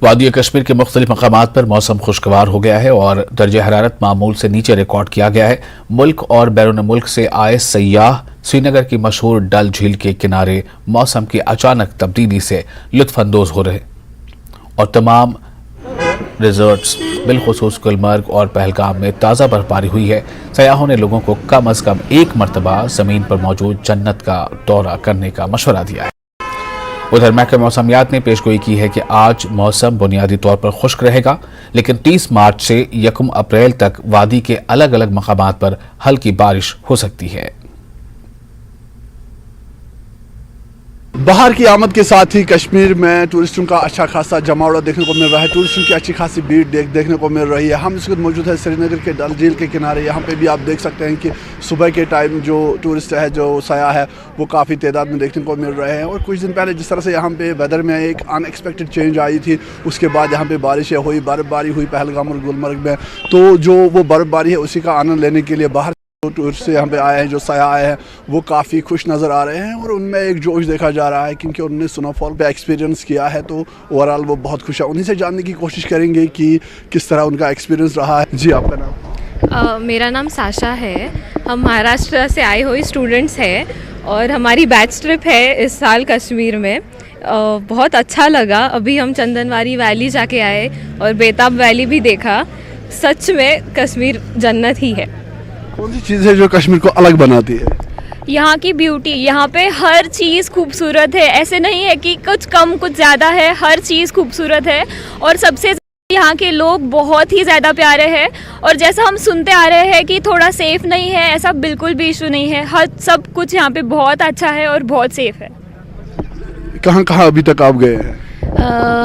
वादी कश्मीर के मुख्तलिफ मकामात पर मौसम खुशगवार हो गया है और दर्जे हरारत मामूल से नीचे रिकॉर्ड किया गया है। मुल्क और बैरून मुल्क से आए सयाह श्रीनगर की मशहूर डल झील के किनारे मौसम की अचानक तब्दीली से लुत्फानंदोज हो रहे और तमाम रिजॉर्ट्स बिलखुसूस गुलमर्ग और पहलगाम में ताज़ा बर्फबारी हुई है। सयाहों ने लोगों को कम अज़ कम एक मरतबा ज़मीन पर मौजूद जन्नत का दौरा करने का मशवरा दिया है। उधर महकमा मौसमियात ने पेशगोई की है कि आज मौसम बुनियादी तौर पर खुश्क रहेगा, लेकिन 30 मार्च से 1 अप्रैल तक वादी के अलग अलग मकामात पर हल्की बारिश हो सकती है। बाहर की आमद के साथ ही कश्मीर में टूरिस्टों का अच्छा खासा जमावड़ा देखने को मिल रहा है। टूरिस्टों की अच्छी खासी भीड़ देखने को मिल रही है। हम इस वक्त मौजूद है श्रीनगर के डल झील के किनारे। यहाँ पे भी आप देख सकते हैं कि सुबह के टाइम जो टूरिस्ट है, जो सयाह है, वो काफ़ी तादाद में देखने को मिल रहे हैं। और कुछ दिन पहले जिस तरह से यहाँ पे वेदर में एक अनएक्सपेक्टेड चेंज आई थी, उसके बाद यहाँ पे बारिशें हुई, बर्फ़बारी हुई पहलगाम और गुलमर्ग में। तो जो वो बर्फ़बारी है उसी का आनंद लेने के लिए बाहर टूरिस्ट यहाँ पे आए हैं, जो सयाह आए हैं, वो काफ़ी खुश नज़र आ रहे हैं और उनमें एक जोश देखा जा रहा है क्योंकि उन्होंने स्नोफॉल पे एक्सपीरियंस किया है। तो ओवरऑल वो बहुत खुश है। उन्हीं से जानने की कोशिश करेंगे कि किस तरह उनका एक्सपीरियंस रहा है। जी, आपका नाम? मेरा नाम साशा है। हम महाराष्ट्र से आए हुए स्टूडेंट्स हैं और हमारी बैच ट्रिप है इस साल कश्मीर में। बहुत अच्छा लगा। अभी हम चंदनवारी वैली जाके आए और बेताब वैली भी देखा। सच में कश्मीर जन्नत ही है। कौन सी चीज़ है जो कश्मीर को अलग बनाती है? यहाँ की ब्यूटी, यहाँ पे हर चीज़ खूबसूरत है। ऐसे नहीं है कि कुछ कम कुछ ज़्यादा है, हर चीज़ खूबसूरत है। और सबसे यहाँ के लोग बहुत ही ज़्यादा प्यारे हैं। और जैसा हम सुनते आ रहे हैं कि थोड़ा सेफ़ नहीं है, ऐसा बिल्कुल भी इशू नहीं है। हर सब कुछ यहाँ पे बहुत अच्छा है और बहुत सेफ़ है। कहाँ कहाँ अभी तक आप गए हैं?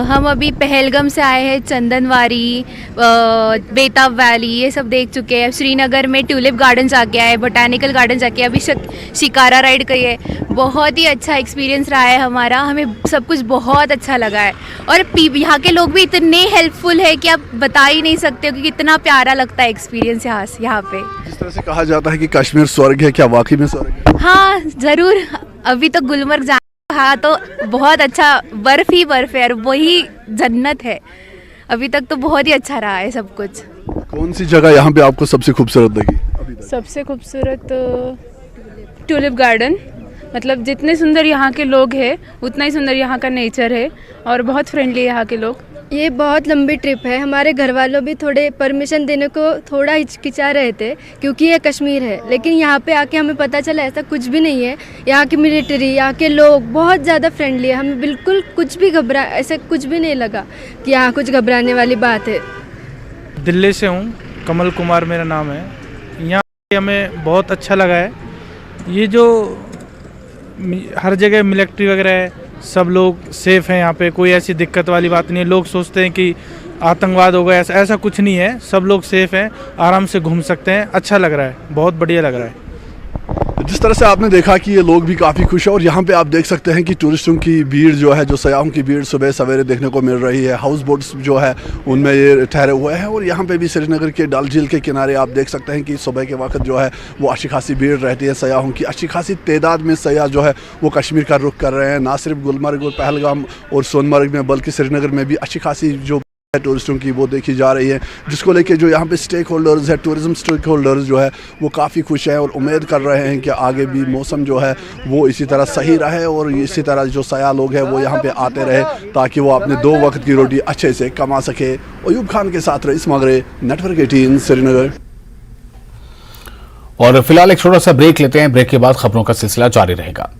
हम अभी पहलगाम से आए हैं, चंदनवारी, बेताब वैली ये सब देख चुके हैं। श्रीनगर में ट्यूलिप गार्डन जाके आए, बोटानिकल गार्डन जाके, अभी शिकारा राइड की है। बहुत ही अच्छा एक्सपीरियंस रहा है हमारा। हमें सब कुछ बहुत अच्छा लगा है और यहाँ के लोग भी इतने हेल्पफुल है कि आप बता ही नहीं सकते हो कि कितना प्यारा लगता है एक्सपीरियंस यहाँ पे। जिस तरह से कहा जाता है कि कश्मीर स्वर्ग है, क्या वाकई में स्वर्ग है? हाँ ज़रूर। अभी तो गुलमर्ग हाँ, तो बहुत अच्छा, बर्फ़ ही बर्फ़ है और वही जन्नत है। अभी तक तो बहुत ही अच्छा रहा है सब कुछ। कौन सी जगह यहाँ पे आपको सबसे खूबसूरत लगी? सबसे खूबसूरत ट्यूलिप गार्डन। मतलब जितने सुंदर यहाँ के लोग हैं उतना ही सुंदर यहाँ का नेचर है और बहुत फ्रेंडली है यहाँ के लोग। ये बहुत लंबी ट्रिप है। हमारे घर वालों भी थोड़े परमिशन देने को थोड़ा हिचकिचा रहे थे क्योंकि ये कश्मीर है, लेकिन यहाँ पे आके हमें पता चला ऐसा कुछ भी नहीं है। यहाँ की मिलिट्री, यहाँ के लोग बहुत ज़्यादा फ्रेंडली है। हमें बिल्कुल कुछ भी ऐसा कुछ भी नहीं लगा कि यहाँ कुछ घबराने वाली बात है। दिल्ली से हूँ, कमल कुमार मेरा नाम है। यहाँ हमें बहुत अच्छा लगा है। ये जो हर जगह मिलिट्री वगैरह है, सब लोग सेफ़ हैं यहाँ पे, कोई ऐसी दिक्कत वाली बात नहीं है। लोग सोचते हैं कि आतंकवाद होगा, ऐसा कुछ नहीं है। सब लोग सेफ़ हैं, आराम से घूम सकते हैं। अच्छा लग रहा है, बहुत बढ़िया लग रहा है। जिस तरह से आपने देखा कि ये लोग भी काफ़ी खुश हैं और यहाँ पे आप देख सकते हैं कि टूरिस्टों की भीड़ जो है, जो सयाहों की भीड़ सुबह सवेरे देखने को मिल रही है। हाउस बोट्स जो है उनमें ये ठहरे हुए हैं और यहाँ पे भी श्रीनगर के डल झील के किनारे आप देख सकते हैं कि सुबह के वक्त जो है वो अच्छी खासी भीड़ रहती है सयाहों की। अच्छी खासी तादाद में सयाह जो है वो कश्मीर का रुख कर रहे हैं। ना सिर्फ गुलमर्ग और पहलगाम और सोनमर्ग में, बल्कि श्रीनगर में भी अच्छी खासी जो टूरिस्टों की वो देखी जा रही है, जिसको लेके जो यहाँ पे स्टेक होल्डर्स है, टूरिज्म स्टेक होल्डर्स जो है वो काफ़ी खुश हैं और उम्मीद कर रहे हैं कि आगे भी मौसम जो है वो इसी तरह सही रहे और इसी तरह जो सयाह लोग हैं वो यहाँ पे आते रहे ताकि वो अपने 2 वक्त की रोटी अच्छे से कमा सके। अयूब खान के साथ रईस मगरे, नेटवर्क 18 श्रीनगर। और फिलहाल एक छोटा सा ब्रेक लेते हैं। ब्रेक के बाद खबरों का सिलसिला जारी रहेगा।